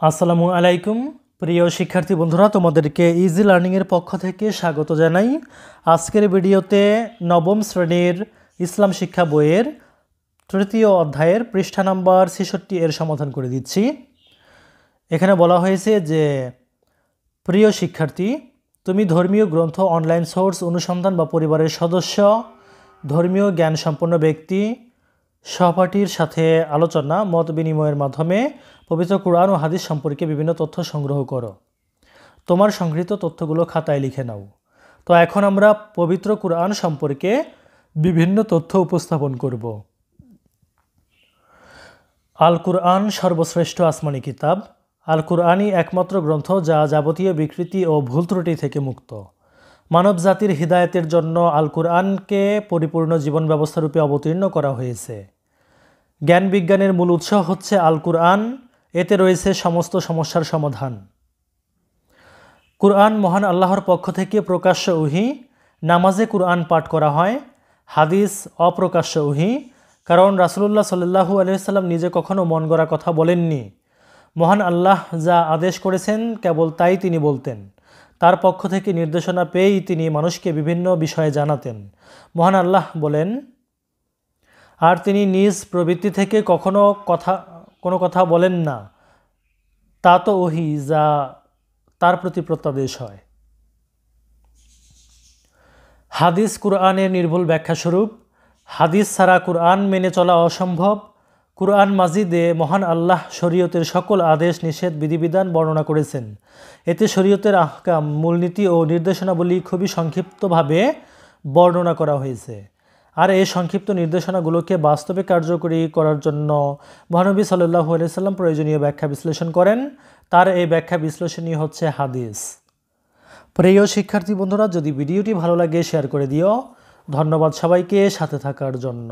আসসালামু আলাইকুম প্রিয় শিক্ষার্থী বন্ধুরা, তোমাদেরকে ইজি লার্নিংয়ের পক্ষ থেকে স্বাগত জানাই। আজকের ভিডিওতে নবম শ্রেণীর ইসলাম শিক্ষা বইয়ের তৃতীয় অধ্যায়ের পৃষ্ঠা নাম্বার ৬৬ এর সমাধান করে দিচ্ছি। এখানে বলা হয়েছে যে প্রিয় শিক্ষার্থী, তুমি ধর্মীয় গ্রন্থ, অনলাইন সোর্স, অনুসন্ধান বা পরিবারের সদস্য, ধর্মীয় জ্ঞান সম্পন্ন ব্যক্তি, সহপাঠীর সাথে আলোচনা, মত বিনিময়ের মাধ্যমে পবিত্র কুরআন ও হাদিস সম্পর্কে বিভিন্ন তথ্য সংগ্রহ করো। তোমার সংগৃহীত তথ্যগুলো খাতায় লিখে নাও। তো এখন আমরা পবিত্র কুরআন সম্পর্কে বিভিন্ন তথ্য উপস্থাপন করব। আল কুরআন সর্বশ্রেষ্ঠ আসমানি কিতাব। আল কুরআনই একমাত্র গ্রন্থ যা যাবতীয় বিকৃতি ও ভুল ত্রুটি থেকে মুক্ত। মানব জাতির হিদায়াতের জন্য আল কুরআনকে পরিপূর্ণ জীবন ব্যবস্থারূপে অবতীর্ণ করা হয়েছে। জ্ঞান বিজ্ঞানের মূল উৎস হচ্ছে আল কুরআন। এতে রয়েছে সমস্ত সমস্যার সমাধান। কুরআন মহান আল্লাহর পক্ষ থেকে প্রকাশ্য ওহী। নামাজে কুরআন পাঠ করা হয়। হাদিস অপ্রকাশ্য ওহী, কারণ রাসূলুল্লাহ সাল্লাল্লাহু আলাইহি ওয়াসাল্লাম নিজে কখনো মন গড়া কথা বলেননি। মহান আল্লাহ যা আদেশ করেছেন কেবল তাই তিনি বলতেন। তার পক্ষ থেকে নির্দেশনা পেয়েই তিনি মানুষকে বিভিন্ন বিষয়ে জানাতেন। মহান আল্লাহ বলেন, আর তিনি নিজ প্রবৃত্তি থেকে কোনো কথা বলেন না, তা তো ওহী যা তার প্রতি প্রত্যাদেশ হয়। হাদিস কুরআনের নির্ভুল ব্যাখ্যা স্বরূপ। হাদিস ছাড়া কুরআন মেনে চলা অসম্ভব। কুরআন মাজিদে মহান আল্লাহ শরীয়তের সকল আদেশ নিষেধ বিধিবিধান বর্ণনা করেছেন। এতে শরীয়তের আহকাম, মূলনীতি ও নির্দেশনাবলী খুবই সংক্ষিপ্তভাবে বর্ণনা করা হয়েছে। আর এই সংক্ষিপ্ত নির্দেশনাগুলোকে বাস্তবে কার্যকরী করার জন্য মহানবী সাল্লাল্লাহু আলাইহি ওয়াসাল্লাম প্রয়োজনীয় ব্যাখ্যা বিশ্লেষণ করেন। তার এই ব্যাখ্যা বিশ্লেষণই হচ্ছে হাদিস। প্রিয় শিক্ষার্থী বন্ধুরা, যদি ভিডিওটি ভালো লাগে শেয়ার করে দিও। ধন্যবাদ সবাইকে সাথে থাকার জন্য।